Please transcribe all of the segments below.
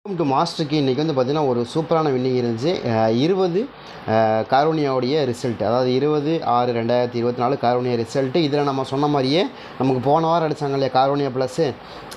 Welcome to மாஸ்டருக்கு. இன்றைக்கி வந்து பார்த்திங்கன்னா ஒரு சூப்பரான வின்னிங் இருந்துச்சு. 20 காரோனியாவுடைய ரிசல்ட், அதாவது 20/6/2024 காரோனியா ரிசல்ட்டு. இதில் நம்ம சொன்ன மாதிரியே நமக்கு போன வாரம் அடித்தாங்க இல்லையா காரோனியா ப்ளஸ்ஸு,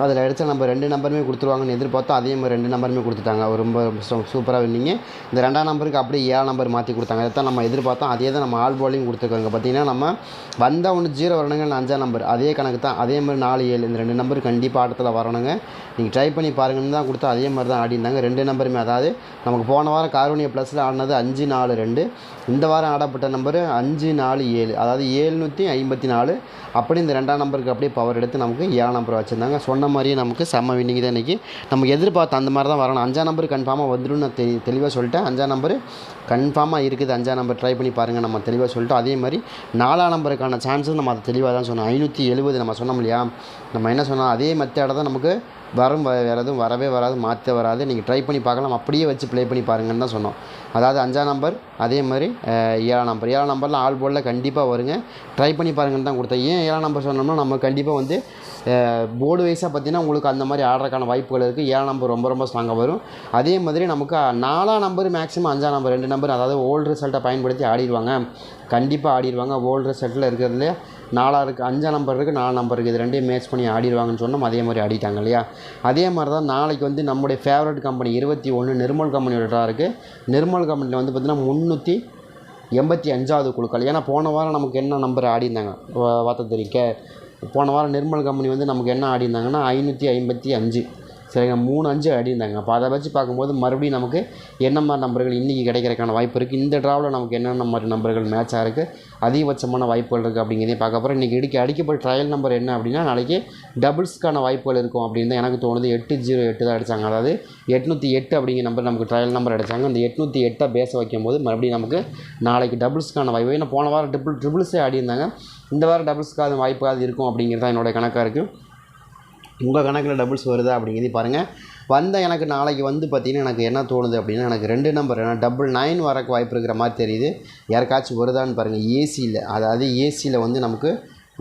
அதில் அடித்த நம்ம 2 நம்பருமே கொடுத்துருவாங்கன்னு எதிர்பார்த்தோம். அதே மாதிரி 2 நம்பருமே கொடுத்துட்டாங்க. ரொம்ப சூப்பராக வின்னிங்க. இந்த 2ஆம் நம்பருக்கு அப்படியே 7 நம்பர் மாற்றி கொடுத்தாங்க. அதை தான் நம்ம எதிர்பார்த்தோம். அதே தான் நம்ம ஆல் பவுலிங் கொடுத்துருக்காங்க. பார்த்திங்கன்னா நம்ம வந்த 0 வரணுங்க, 5ஆம் நம்பர் அதே கணக்கு தான். அதே மாதிரி 4, 7 இந்த 2 நம்பர் கண்டிப்பாக ஆட்டத்தில் வரணுங்க. நீங்கள் ட்ரை பண்ணி பாருங்கன்னு தான் கொடுத்தா அதே மாதிரி தான் ஆடிருந்தாங்க 2 நம்பருமே. அதாவது நமக்கு போன வாரம் காரோனியா ப்ளஸில் ஆடினது 5-4-2, இந்த வாரம் ஆடப்பட்ட நம்பரு 5-4-7, அதாவது 754. அப்படி இந்த 2ஆம் நம்பருக்கு அப்படியே பவர் எடுத்து நமக்கு 7 நம்பர் வச்சுருந்தாங்க. சொன்ன மாதிரியே நமக்கு செம்ம வின்னிங் தான் இன்றைக்கி. நமக்கு எதிர்பார்த்த அந்த மாதிரி தான் வரணும். 5ஆம் நம்பர் கன்ஃபார்மாக வந்துடும். நான் தெளிவாக சொல்லிட்டேன். 5ஆம் நம்பர் கன்ஃபார்மாக இருக்குது. 5ஆம் நம்பர் ட்ரை பண்ணி பாருங்கள், நம்ம தெளிவாக சொல்லிட்டோம். அதே மாதிரி 4ஆம் நம்பருக்கான சான்ஸும் நம்ம அதை தெளிவாக தான் சொன்னோம். 570 நம்ம சொன்னோம் இல்லையா, நம்ம என்ன சொன்னோம், அதே மெத்தேடை தான் நமக்கு வரும். வேறு எதுவும் வரவே வராது, மாற்ற வராது. நீங்கள் ட்ரை பண்ணி பார்க்கலாம், அப்படியே வச்சு ப்ளே பண்ணி பாருங்கன்னு தான் சொன்னோம். அதாவது 5ஆம் நம்பர், அதே மாதிரி 7ஆம் நம்பர். 7ஆம் நம்பரில் ஆல் போர்டில் கண்டிப்பாக வருங்க. ட்ரை பண்ணி பாருங்கன்னு தான் கொடுத்தேன். ஏன் 7ஆம் நம்பர் சொன்னோம்னா, நம்ம கண்டிப்பாக வந்து போர்டு வைஸாக பார்த்திங்கன்னா உங்களுக்கு அந்த மாதிரி ஆடுறதுக்கான வாய்ப்புகள் இருக்குது. 7ஆம் நம்பர் ரொம்ப ஸ்ட்ராங்காக வரும். அதே மாதிரி நமக்கு 4ஆம் நம்பர் மேக்ஸிமம் 5ஆம் நம்பர் 2 நம்பர், அதாவது ஓல்டு ரிசல்ட்டை பயன்படுத்தி ஆடிடுவாங்க. கண்டிப்பாக ஆடிடுவாங்க. ஓல்டு ரிசல்ட்டில் இருக்கிறதுலே 4 இருக்குது, 5ஆம் நம்பர் இருக்குது, 4 நம்பர் இருக்குது. இது 2 மேட்ச் பண்ணி ஆடிடுவாங்கன்னு சொன்னோம். அதே மாதிரி ஆடிட்டாங்க இல்லையா. அதே மாதிரி தான் நாளைக்கு வந்து நம்முடைய ஃபேவரட் கம்பெனி 21 நிர்மல் கம்பெனியோட ட்ரா இருக்குது. நிர்மல் கம்பெனியில் வந்து பார்த்திங்கன்னா 385வது குழுக்கள். ஏன்னா போன வாரம் நமக்கு என்ன நம்பர் ஆடிருந்தாங்க வார்த்தை தெரிவிக்க, போன வாரம் நிர்மல் கம்பெனி வந்து நமக்கு என்ன ஆடிருந்தாங்கன்னா 555, சரிங்க, 3-5 ஆடிருந்தாங்க. அப்போ அதை வச்சு பார்க்கும்போது மறுபடியும் நமக்கு என்ன மாதிரி நம்பர்கள் இன்றைக்கி கிடைக்கிறதுக்கான வாய்ப்பு இருக்குது, இந்த ட்ராவில் நமக்கு என்னென்ன மாதிரி நம்பர்கள் மேட்சாக இருக்குது, அதிகபட்சமான வாய்ப்புகள் இருக்குது அப்படிங்கிறதையும் பார்க்க போகிறோம். இன்றைக்கி அடிக்கப்பட்ட ட்ரையல் நம்பர் என்ன அப்படின்னா, நாளைக்கு டபுள்ஸ்க்கான வாய்ப்புகள் இருக்கும் அப்படின்னு தான் எனக்கு தோணுது. 808 தான் அடித்தாங்க. அதாவது 808 அப்படிங்கிற நம்பர் நமக்கு ட்ரையல் நம்பர் அடித்தாங்க. அந்த 808 பேச வைக்கும்போது மறுபடியும் நமக்கு நாளைக்கு டபுள்ஸ்க்கான வாய்ப்பு. ஏன்னா போன வாரம் ட்ரிபிள்ஸே ஆடிருந்தாங்க. இந்த வாரம் டபுள்ஸ்க்கான வாய்ப்பாக இருக்கும் அப்படிங்கிறது தான் என்னோடய கணக்காக இருக்குது. உங்கள் கணக்கில் டபுள்ஸ் வருதா அப்படிங்கிறது பாருங்கள். எனக்கு நாளைக்கு வந்து பார்த்திங்கன்னா எனக்கு என்ன தோணுது அப்படின்னா, எனக்கு 2 நம்பர், ஏன்னா 99 வரக்கு வாய்ப்பு இருக்கிற மாதிரி தெரியுது. யாருக்காச்சும் வருதான்னு பாருங்கள். ஏசியில், அதாவது ஏசியில் வந்து நமக்கு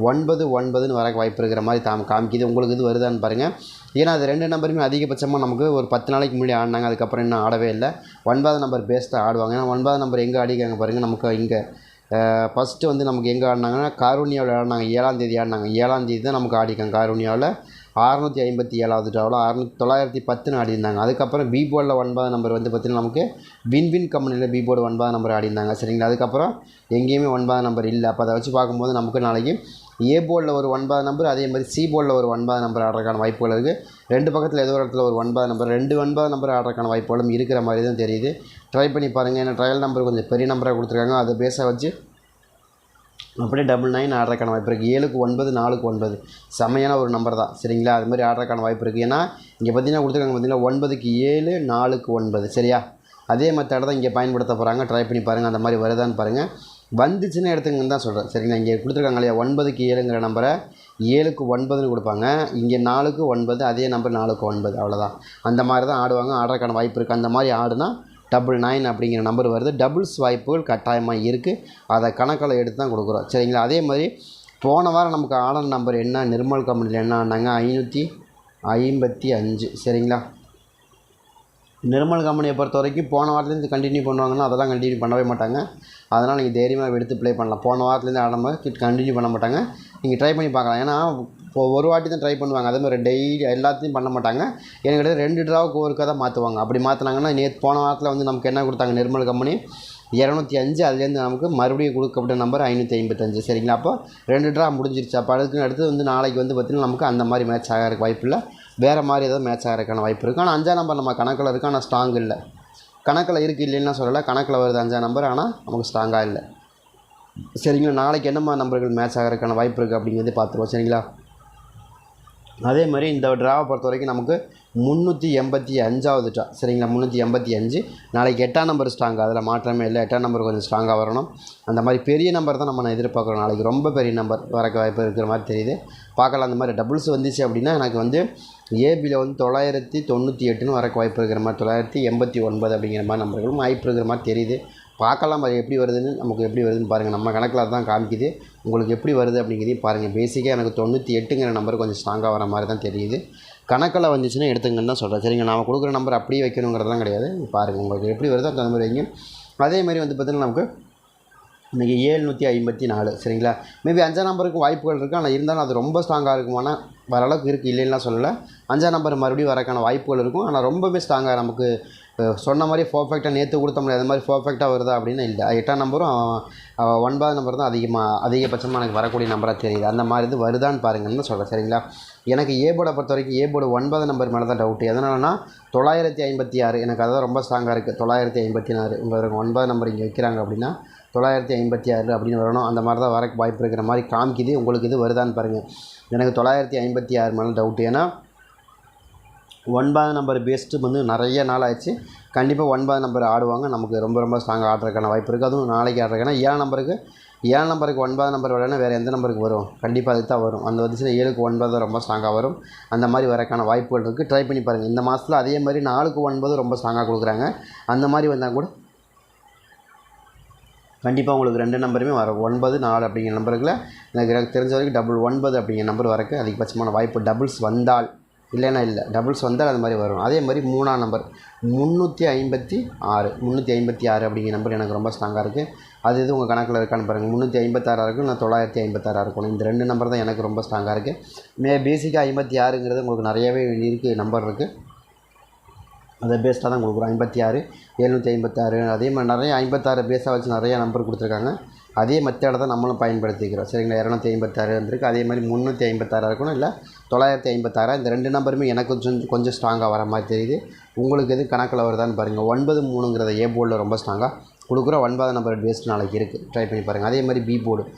9-9ன்னு வரக்கு வாய்ப்பு இருக்கிற மாதிரி காமிக்குது. உங்களுக்கு இது வருதான்னு பாருங்கள். ஏன்னா அது 2 நம்பருமே அதிகபட்சமாக நமக்கு ஒரு 10 நாளைக்கு முன்னாடி ஆடினாங்க. அதுக்கப்புறம் இன்னும் ஆடவே இல்லை. 9ஆம் நம்பர் பேஸ்ட்டாக ஆடுவாங்க. ஏன்னா 9ஆம் நம்பர் எங்கே ஆடிக்காங்க பாருங்கள். நமக்கு இங்கே ஃபஸ்ட்டு வந்து நமக்கு எங்கே ஆடினாங்கன்னா காரோனியாவில் ஆடினாங்க. 7ஆம் தேதி ஆடினாங்க. 7ஆம் தேதி தான் நமக்கு ஆடிக்காங்க காரோனியாவில். 657வது ட்ராவில் 910ன்னு ஆடிருந்தாங்க. அதுக்கப்புறம் பி போர்டில் 9ஆம் நம்பர் வந்து பார்த்திங்கன்னா நமக்கு வின் கம்பெனியில் பி போர்டு 9ஆம் நம்பர் ஆடிருந்தாங்க, சரிங்களா. அதுக்கப்புறம் எங்கேயுமே 9ஆம் நம்பர் இல்லை. அப்போ அதை வச்சு பார்க்கும்போது நமக்கு நாளைக்கு ஏ போர்டில் ஒரு 9ஆம் நம்பர், அதே மாதிரி சி போர்டில் ஒரு 9ஆம் நம்பர் ஆடுறதுக்கான வாய்ப்புகள் இருக்குது. 2 பக்கத்தில் ஏதோ ஒரு இடத்துல ஒரு 9ஆம் நம்பர், 2 9ஆம் நம்பர் ஆடுறதுக்கான வாய்ப்புகளும் இருக்கிற மாதிரி தான் தெரியுது. ட்ரை பண்ணி பாருங்கள். ஏன்னா ட்ரையல் நம்பர் கொஞ்சம் பெரிய நம்பராக கொடுத்துருக்காங்க. அதை பேச வச்சு அப்படியே 99 ஆடுறதுக்கான வாய்ப்பு இருக்குது. 7-9, 4-9 செம்மையான ஒரு நம்பர் தான், சரிங்களா. அது மாதிரி ஆடுறதுக்கான வாய்ப்பு இருக்குது. ஏன்னா இங்கே பார்த்திங்கன்னா கொடுத்துருக்காங்க பார்த்திங்கன்னா 9-7, 4-9, சரியா. அதே மெத்தட் தான் இங்கே பயன்படுத்த போகிறாங்க. ட்ரை பண்ணி பாருங்கள், அந்த மாதிரி வருதான்னு பாருங்கள். வந்துச்சுன்னு எடுத்துங்கன்னு தான் சொல்கிறேன், சரிங்களா. இங்கே கொடுத்துருக்காங்க இல்லையா 9-7ங்கிற நம்பரை 7-9ன்னு கொடுப்பாங்க. இங்கே 4-9, அதே நம்பர் 4-9, அவ்வளோதான். அந்த மாதிரி தான் ஆடுவாங்க. ஆடுறதுக்கான வாய்ப்பு இருக்குது. அந்த மாதிரி ஆடுனா 99 அப்படிங்கிற நம்பர் வருது. டபுள்ஸ் வாய்ப்புகள் கட்டாயமாக இருக்குது. அதை கணக்கில் எடுத்து தான் கொடுக்குறோம், சரிங்களா. அதே மாதிரி போன வாரம் நமக்கு ஆடின நம்பர் என்ன, நிர்மல் கம்பெனியில் என்ன ஆனாங்க 555, சரிங்களா. நிர்மல் கம்பெனியை பொறுத்த வரைக்கும் போன வாரத்துலேருந்து கண்டினியூ பண்ணுவாங்கன்னா அதெல்லாம் கண்டினியூ பண்ணவே மாட்டாங்க. அதனால் நீங்கள் தைரியமாக எடுத்து ப்ளே பண்ணலாம். போன வாரத்துலேருந்து ஆடும்போது கண்டினியூ பண்ண மாட்டாங்க. நீங்கள் ட்ரை பண்ணி பார்க்கலாம். ஏன்னா இப்போ ஒரு வாட்டி தான் ட்ரை பண்ணுவாங்க. அதே மாதிரி டெய்லி எல்லாத்தையும் பண்ண மாட்டாங்க. என்கிட்ட 2 ட்ராவுக்கு ஒருக்கா தான் மாற்றுவாங்க. அப்படி மாற்றினாங்கன்னா போன வாரத்தில் வந்து நமக்கு என்ன கொடுத்தாங்க நிர்மல் கம்பெனி 205, அதுலேருந்து நமக்கு மறுபடியும் கொடுக்கப்பட்ட நம்பர் 555, சரிங்களா. அப்போ 2 ட்ரா முடிஞ்சிருச்சு. அப்போ அதுக்கு அடுத்து வந்து நாளைக்கு வந்து பார்த்திங்கன்னா நமக்கு அந்த மாதிரி மேட்ச் ஆகிறதுக்கு வாய்ப்பு இல்லை. வேறு மாதிரி ஏதாவது மேட்ச் ஆகிறதுக்கான வாய்ப்பு இருக்குது. ஆனால் 5ஆம் நம்பர் நம்ம கணக்கில் இருக்குது, ஆனால் ஸ்ட்ராங் இல்லை. கணக்கில் இருக்குது, இல்லைன்னா சொல்லலை. கணக்கில் வருது 5ஆம் நம்பர், ஆனால் நமக்கு ஸ்ட்ராங்காக இல்லை, சரிங்களா. நாளைக்கு என்ன மாதிரி நம்பர்கள் மேட்ச் ஆகிறதுக்கான வாய்ப்பு இருக்குது அப்படிங்கிறது பார்த்துருவோம், சரிங்களா. அதே மாதிரி இந்த ட்ராவை பொறுத்த வரைக்கும் நமக்கு 385வது ட்ரா, சரிங்களா. 385. நாளைக்கு 8ஆம் நம்பர் ஸ்ட்ராங்காக, அதில் மாற்றமே இல்லை. 8ஆம் நம்பர் கொஞ்சம் ஸ்ட்ராங்காக வரணும். அந்த மாதிரி பெரிய நம்பர் தான் நம்ம எதிர்பார்க்குறோம். நாளைக்கு ரொம்ப பெரிய நம்பர் வரக்கு வாய்ப்பு இருக்கிற மாதிரி தெரியுது. பார்க்கலாம். அந்த மாதிரி டபுள்ஸ் வந்துச்சு அப்படின்னா எனக்கு வந்து ஏபியில் வந்து 998ன்னு வரக்கு வாய்ப்பு இருக்கிற மாதிரி, 989 அப்படிங்கிற மாதிரி நம்பர்களும் வாய்ப்பு இருக்கிற மாதிரி தெரியுது. பார்க்கலாம் எப்படி வருதுன்னு, நமக்கு எப்படி வருதுன்னு பாருங்கள். நம்ம கணக்கில் அதுதான் காமிக்குது. உங்களுக்கு எப்படி வருது அப்படிங்கிறதையும் பாருங்கள். பேசிக்காக எனக்கு 98ங்கிற நம்பர் கொஞ்சம் ஸ்ட்ராங்காக வர மாதிரி தான் தெரியுது. கணக்கில் வந்துச்சுன்னா எடுத்துங்கன்னு தான் சொல்கிறேன். சரிங்க, நான் கொடுக்குற நம்பர் அப்படியே வைக்கணுங்கிறதெல்லாம் கிடையாது. பாருங்கள் உங்களுக்கு எப்படி வருதோ அந்த மாதிரி வைங்க. அதேமாதிரி வந்து பார்த்திங்கன்னா நமக்கு இன்றைக்கி 754. சரிங்களா, மேபி 5ஆம் நம்பருக்கு வாய்ப்புகள் இருக்குது. ஆனால் இருந்தாலும் அது ரொம்ப ஸ்ட்ராங்காக இருக்குமானா வரளவுக்கு இருக்குது, இல்லைன்னா சொல்லலை. 5ஆம் நம்பர் மறுபடியும் வரக்கான வாய்ப்புகள் இருக்கும். ஆனால் ரொம்பவே ஸ்ட்ராங்காக நமக்கு சொன்ன மாதிரி பர்ஃபெக்டாக நேற்று கொடுத்த முடியாது மாதிரி பர்ஃபெக்டாக வருதா அப்படின்னு இல்லை. 8ஆம் நம்பரும் 9ஆம் நம்பர் தான் அதிகபட்சமாக எனக்கு வரக்கூடிய நம்பராக தெரியுது. அந்த மாதிரி இது வருதான்னு பாருங்கன்னு சொல்கிறேன். சரிங்களா, எனக்கு ஏ போர்டை பொறுத்த வரைக்கும் ஏ போர்டு 9 நம்பர் மேலே தான் டவுட்டு. எதனாலனா 956 எனக்கு அதுதான் ரொம்ப ஸ்ட்ராங்காக இருக்குது. 954 உங்களுக்கு 9 நம்பர் இங்கே வைக்கிறாங்க அப்படின்னா 956 அப்படின்னு வரணும். அந்த மாதிரி தான் வர வாய்ப்பு இருக்கிற மாதிரி காமிக்குது. உங்களுக்கு இது வருதான்னு பாருங்கள். எனக்கு 956 மேலே டவுட்டு. ஏன்னா 9 நம்பர் பேஸ்ட்டு வந்து நிறைய நாள் ஆயிடுச்சு. கண்டிப்பாக 9 நம்பர் ஆடுவாங்க. நமக்கு ரொம்ப ரொம்ப ஸ்ட்ராங்காக ஆடுறதுக்கான வாய்ப்பு இருக்குது. அதுவும் நாளைக்கு ஆடுறதுக்கான 7 நம்பருக்கு 9 நம்பர் வரலன்னா வேறு எந்த நம்பருக்கு வரும்? கண்டிப்பாக அதுக்கு தான் வரும். அந்த வந்துச்சுன்னா 7க்கு 9 ரொம்ப ஸ்ட்ராங்காக வரும். அந்த மாதிரி வரக்கான வாய்ப்புகள் இருக்குது. ட்ரை பண்ணி பாருங்கள். இந்த மாதத்தில் அதே மாதிரி 4க்கு 9 ரொம்ப ஸ்ட்ராங்காக கொடுக்குறாங்க. அந்த மாதிரி வந்தால் கூட கண்டிப்பாக உங்களுக்கு 2 நம்பருமே வரும். 9 4 அப்படிங்கிற நம்பருக்குள்ள எனக்கு தெரிஞ்ச வரைக்கும் 9 அப்படிங்கிற நம்பர் வரக்கு அதிகபட்சமான வாய்ப்பு. டபுள்ஸ் வந்தால், இல்லைன்னா இல்லை, டபுள்ஸ் வந்தால் அது மாதிரி வரும். அதே மாதிரி 3ஆம் நம்பர் 356 அப்படிங்கிற நம்பர் எனக்கு ரொம்ப ஸ்ட்ராங்காக இருக்குது. அது இது உங்கள் கணக்கில் இருக்கான்னு பாருங்கள். 356 இருக்கும், இல்லை 956 இருக்கணும். இந்த 2 நம்பர் தான் எனக்கு ரொம்ப ஸ்ட்ராங்காக இருக்குது. பேசிக்காக 56ங்கிறது உங்களுக்கு நிறையவே இருக்குது, நம்பர் இருக்குது. அதை பேஸ்டாக தான் கொடுக்குறோம். 56 756 அதே மாதிரி நிறைய 56 பேஸாக வச்சு நிறையா நம்பர் கொடுத்துருக்காங்க. அதே மெத்தடை தான் நம்மளும் பயன்படுத்திக்கிறோம். சரிங்களா, 256 வந்திருக்கு. அதே மாதிரி 356 இருக்கணும், இல்லை 956. இந்த 2 நம்பருமே எனக்கு கொஞ்சம் ஸ்ட்ராங்காக வர மாதிரி தெரியுது. உங்களுக்கு எது கணக்கில் வருதான்னு பாருங்கள். 93ங்கிறத ஏ போர்டில் ரொம்ப ஸ்ட்ராங்காக கொடுக்குறோம். 9 நம்பர் பேஸ்ட் நாளைக்கு இருக்குது. ட்ரை பண்ணி பாருங்கள். அதே மாதிரி பி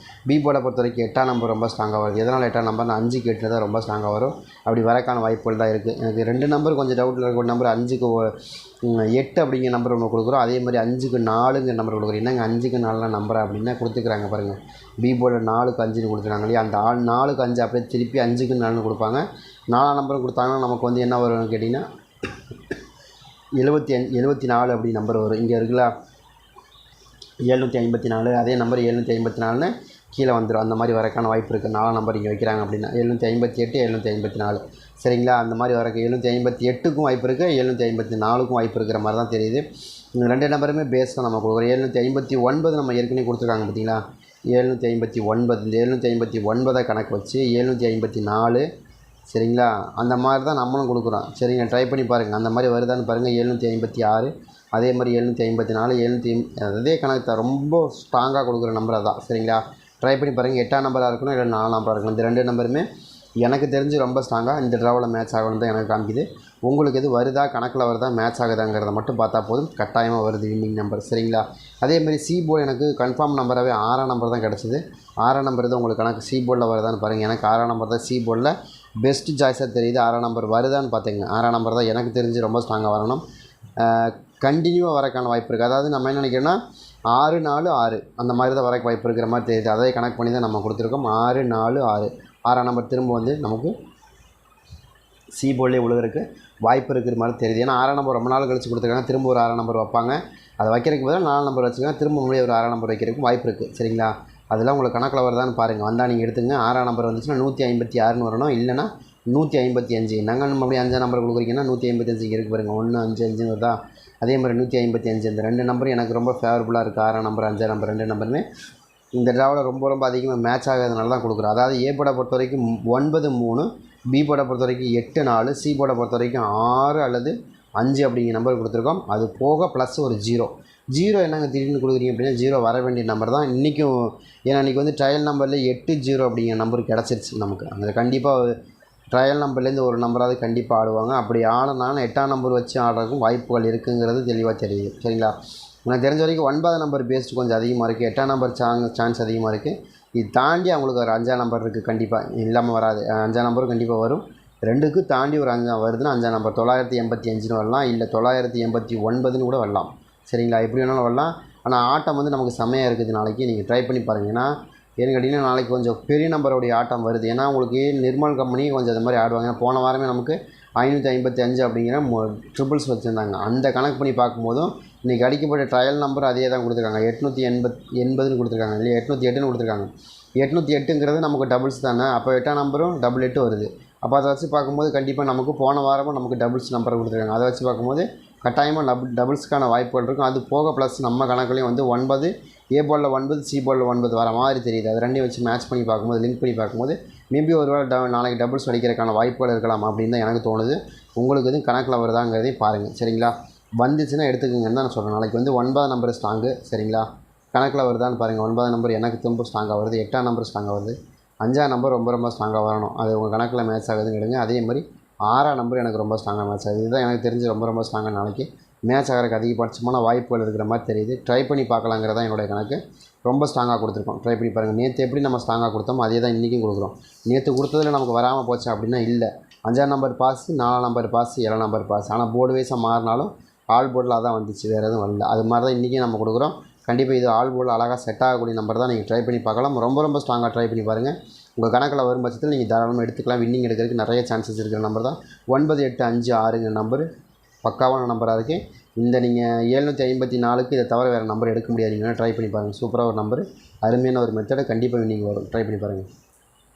போர்டை பொறுத்த வரைக்கும் 8ஆம் நம்பர் ரொம்ப ஸ்ட்ராங்காக வருது. எதனால் 8ஆம் நம்பர்? 5க்கு 8 தான் ரொம்ப ஸ்ட்ராங்காக வரும். அப்படி வரக்கான வாய்ப்புகள் தான் இருக்குது. எனக்கு 2 நம்பர் கொஞ்சம் டவுட்டில் இருக்க நம்பர் 5க்கு 8 அப்படிங்கிற நம்பர் ஒன்று கொடுக்குறோம். அதே மாதிரி 5க்கு 4ங்கிற நம்பர் கொடுக்குறோம். என்னங்க 5க்கு 4 நம்பர் அப்படின்னா கொடுத்துக்கிறாங்க பாருங்கள். பி போர்டில் 4க்கு 5ன்னு கொடுத்துருக்காங்க இல்லையா, அந்த 4க்கு 5 அப்படியே திருப்பி 5க்கு 4ன்னு கொடுப்பாங்க. 4ஆம் நம்பர் கொடுத்தாங்கன்னா நமக்கு வந்து என்ன வரும்னு கேட்டிங்கன்னா 74 அப்படி நம்பர் வரும். இங்கே இருக்குல்ல 754, அதே நம்பர் 754ன்னு கீழே வந்துடும். அந்த மாதிரி வரக்கான வாய்ப்பு இருக்குது. 4 நம்பர் இங்கே வைக்கிறாங்க அப்படின்னா 758 754. சரிங்களா, அந்த மாதிரி வரக்கு 758க்கும் வாய்ப்பு இருக்குது, 754க்கும் வாய்ப்பு இருக்கிற மாதிரி தான் தெரியுது. 2 நம்பருமே பேஸ் தான் நம்ம கொடுக்குறோம். 759 நம்ம ஏற்கனவே கொடுத்துருக்காங்க பார்த்தீங்களா, 759. இந்த 759 கணக்கு வச்சு 754. சரிங்களா, அந்த மாதிரி தான் நம்மளும் கொடுக்குறோம். சரிங்க, ட்ரை பண்ணி பாருங்கள். அந்த மாதிரி வருதான்னு பாருங்கள். 756 அதே மாதிரி 754 அதே கணக்கு தான். ரொம்ப ஸ்ட்ராங்காக கொடுக்குற நம்பர் அதான். சரிங்களா, ட்ரை பண்ணி பாருங்கள். 8ஆம் நம்பராக இருக்கணும், இல்லை 4ஆம் நம்பராக இருக்கணும். இந்த 2 நம்பருமே எனக்கு தெரிஞ்சு ரொம்ப ஸ்ட்ராங்காக இந்த ட்ராவில் மேட்ச் ஆகணும் தான் எனக்கு காமிக்குது. உங்களுக்கு எது வருதா, கணக்கில் வருதா, மேட்ச் ஆகுதாங்கிறத மட்டும் பார்த்தா போதும். கட்டாயமாக வருது வின்னிங் நம்பர். சரிங்களா, அதேமாதிரி சி போர்டு எனக்கு கன்ஃபார்ம் நம்பராகவே 6ஆம் நம்பர் தான் கிடச்சிது. 6ஆம் நம்பர் தான் உங்களுக்கு கணக்கு சி போர்டில் வருதான்னு பாருங்கள். எனக்கு 6ஆம் நம்பர் தான் சி போர்டில் பெஸ்ட்டு சாய்ஸாக தெரியுது. 6ஆம் நம்பர் வருதான்னு பார்த்துங்க. 6ஆம் நம்பர் தான் எனக்கு தெரிஞ்சு ரொம்ப ஸ்ட்ராங்காக வரணும். கண்டினியூவாக வரக்கான வாய்ப்பு இருக்குது. அதாவது நம்ம என்ன நினைக்கிறோன்னா 6 4 6 அந்த மாதிரி தான் வரக்கு வாய்ப்பு இருக்கிற மாதிரி தெரியுது. அதை கணக்கு பண்ணி தான் நம்ம கொடுத்துருக்கோம். 6 4 6 6ஆம் நம்பர் திரும்ப வந்து நமக்கு சி போர்ட்லேயே விழுகிறதுக்கு வாய்ப்பு இருக்கிற மாதிரி தெரியுது. ஏன்னா 6ஆம் நம்பர் ரொம்ப நாள் கழிச்சு கொடுத்துருக்காங்க. திரும்ப ஒரு 6ஆம் நம்பர் வைப்பாங்க. அதை வைக்கிறதுக்கு பதிலாக 4 நம்பர் வச்சுக்கோங்க. திரும்ப முடிய ஒரு 6ஆம் நம்பர் வைக்கிறதுக்கு வாய்ப்பு இருக்குது. சரிங்களா, அதெல்லாம் உங்களுக்கு கணக்கில் வருதான்னு பாருங்கள். வந்தால் நீங்கள் எடுத்துங்க. 6ஆம் நம்பர் வந்துச்சுன்னா 156ன்னு வரணும், இல்லைனா 155. நாங்கள் நம்ம அப்படியே 5ஆம் நம்பர் கொடுக்குறீங்கன்னா 155 இங்கே இருக்குது பாருங்கள். 1 5 5ன்னு வருதா, அதே மாதிரி 155. இந்த 2 நம்பரும் எனக்கு ரொம்ப ஃபேவரபுளாக இருக்குது. 6ஆம் நம்பர் 5ஆம் நம்பர் 2 நம்பருமே இந்த ட்ராவில் ரொம்ப ரொம்ப அதிகமாக மேட்ச் ஆகிறதுனால தான் கொடுக்குறோம். அதாவது ஏ போர்டை பொறுத்த வரைக்கும் 9 3, பி போர்டை பொறுத்த வரைக்கும் 8 4, சி போர்டை பொறுத்த வரைக்கும் 6 அல்லது 5 அப்படிங்கிற நம்பர் கொடுத்துருக்கோம். அது போக ப்ளஸ் ஒரு 0 என்னங்க திடீர்னு கொடுக்குறீங்க அப்படின்னா 0 வர வேண்டிய நம்பர் தான் இன்றைக்கும். ஏன்னா இன்றைக்கி வந்து ட்ரையல் நம்பரில் 8 0 அப்படிங்கிற நம்பர் கிடச்சிருச்சு நமக்கு. அந்த கண்டிப்பாக ட்ரையல் நம்பர்லேருந்து ஒரு நம்பராவது கண்டிப்பாக ஆடுவாங்க. அப்படி ஆடினாலும் 8ஆம் நம்பர் வச்சு ஆடுறதுக்கும் வாய்ப்புகள் இருக்குங்கிறது தெளிவாக தெரியுது. சரிங்களா, எனக்கு தெரிஞ்ச வரைக்கும் 9 நம்பர் பேஸ்ட் கொஞ்சம் அதிகமாக இருக்குது. 8ஆம் நம்பர் சான்ஸ் அதிகமாக இருக்குது. இது தாண்டி அவங்களுக்கு ஒரு 5ஆம் நம்பர் இருக்குது. கண்டிப்பாக இல்லாமல் வராது. 5ஆம் நம்பரும் கண்டிப்பாக வரும். 2க்கு தாண்டி ஒரு 5 வருதுன்னா 5ஆம் நம்பர் 985ன்னு வரலாம், இல்லை 989ன்னு கூட வரலாம். சரிங்களா, எப்படி வேணாலும் வரலாம். ஆனால் ஆட்டம் வந்து நமக்கு செம்மையாக இருக்குது. நாளைக்கு நீங்கள் ட்ரை பண்ணி பாருங்கள். ஏன்னா ஏன்னு கேட்டிங்கன்னா நாளைக்கு கொஞ்சம் பெரிய நம்பருடைய ஆட்டம் வருது. ஏன்னா உங்களுக்கு நிர்மல் கம்பெனி கொஞ்சம் அது மாதிரி ஆடுவாங்க. ஏன்னா போன வாரமே நமக்கு 555 அப்படிங்கிற ட்ரிபிள்ஸ் வச்சுருந்தாங்க. அந்த கணக்கு பண்ணி பார்க்கும்போதும் இன்றைக்கி அடிக்கப்பட்ட ட்ரையல் நம்பர் அதே தான் கொடுத்துருக்காங்க. 880 கொடுத்துருக்காங்க இல்லையா, 808 கொடுத்துருக்காங்க. 808ங்கிறது நமக்கு டபுள்ஸ் தானே, அப்போ 8ஆம் நம்பரும் 88 வருது. அப்போ அதை வச்சு பார்க்கும்போது கண்டிப்பாக நமக்கு போன வாரமும் நமக்கு டபுள்ஸ் நம்பரை கொடுத்துருக்காங்க. அதை வச்சு பார்க்கும்போது கட்டாயமாக டபுள்ஸ்க்கான வாய்ப்புகள் இருக்கும். அது போக ப்ளஸ் நம்ம கணக்குலேயும் வந்து 9 ஏ பாலில் 9 சி பாலில் 9 வர மாதிரி தெரியுது. அது ரெண்டையும் வச்சு மேட்ச் பண்ணி பார்க்கும்போது, லிங்க் பண்ணி பார்க்கும்போது மேபி ஒரு வேளை நாளைக்கு டபுள்ஸ் அடிக்கிறதுக்கான வாய்ப்புகள் இருக்கலாம் அப்படின்னு தான் எனக்கு தோணுது. உங்களுக்கு எதுவும் கணக்கில் வருதாங்கிறதையும் பாருங்கள் சரிங்களா. வந்துச்சுன்னா எடுத்துக்கோங்கன்னு தான் நான் சொல்கிறேன். நாளைக்கு வந்து 9 நம்பர் ஸ்ட்ராங்கு சரிங்களா. கணக்கில் வருதான்னு பாருங்கள். 9 நம்பர் எனக்கு திரும்ப ஸ்ட்ராங்காக வருது, 8ஆம் நம்பர் ஸ்ட்ராங்காக வருது, 5ஆம் நம்பர் ரொம்ப ரொம்ப ஸ்ட்ராங்காக வரணும். அது உங்கள் கணக்கில் மேட்ச் ஆகுதுன்னு எடுங்க. அதே மாதிரி 6ஆம் நம்பர் எனக்கு ரொம்ப ஸ்ட்ராங்காக மேட்ச் ஆகுது. இதுதான் எனக்கு தெரிஞ்சு ரொம்ப ரொம்ப ஸ்ட்ராங்காக நாளைக்கு மேட்ச் ஆகிறதுக்கு அதிகபட்சமான வாய்ப்புகள் இருக்கிற மாதிரி தெரியுது. ட்ரை பண்ணி பார்க்கலாங்கிறதான் என்னுடைய கணக்கு. ரொம்ப ஸ்ட்ராங்காக கொடுத்துருக்கோம். ட்ரை பண்ணி பாருங்கள். நேற்று எப்படி நம்ம ஸ்ட்ராங்காக கொடுத்தோமோ அதே தான் இன்றைக்கும் கொடுக்குறோம். நேற்று கொடுத்ததில் நமக்கு வராமல் போச்சு அப்படின்னா இல்லை. 5ஆம் நம்பர் பாஸ், 4ஆம் நம்பர் பாஸ், 7ஆம் நம்பர் பாஸ். ஆனால் போர்டு வைஸாக மாறினாலும் ஆல் போர்டில் அதான் வந்துச்சு, வேறு எதுவும் வரல. அது மாதிரி தான் இன்றைக்கும் நம்ம கொடுக்குறோம். கண்டிப்பாக இது ஆல் போர்டில் அழகாக செட் ஆகக்கூடிய நம்பர் தான். நீங்கள் ட்ரை பண்ணி பார்க்கலாம். ரொம்ப ரொம்ப ஸ்ட்ராங்காக ட்ரை பண்ணி பாருங்கள். உங்கள் கணக்கில் வரும் பட்சத்தில் நீங்கள் தாராளமாக எடுத்துக்கலாம். வின்னிங் எடுக்கிறதுக்கு நிறைய சான்சஸ் இருக்கிற நம்பர் தான். 9856ங்கிற நம்பர் பக்காவான நம்பராக இருக்குது. இந்த நீங்கள் 754க்கு இதை தவிர வேறு நம்பர் எடுக்க முடியாது. நீங்கள் ட்ரை பண்ணி பாருங்கள். சூப்பராக ஒரு நம்பர், அருமையான ஒரு மெத்தடை, கண்டிப்பாக வின்னிங் வரும். ட்ரை பண்ணி பாருங்கள்.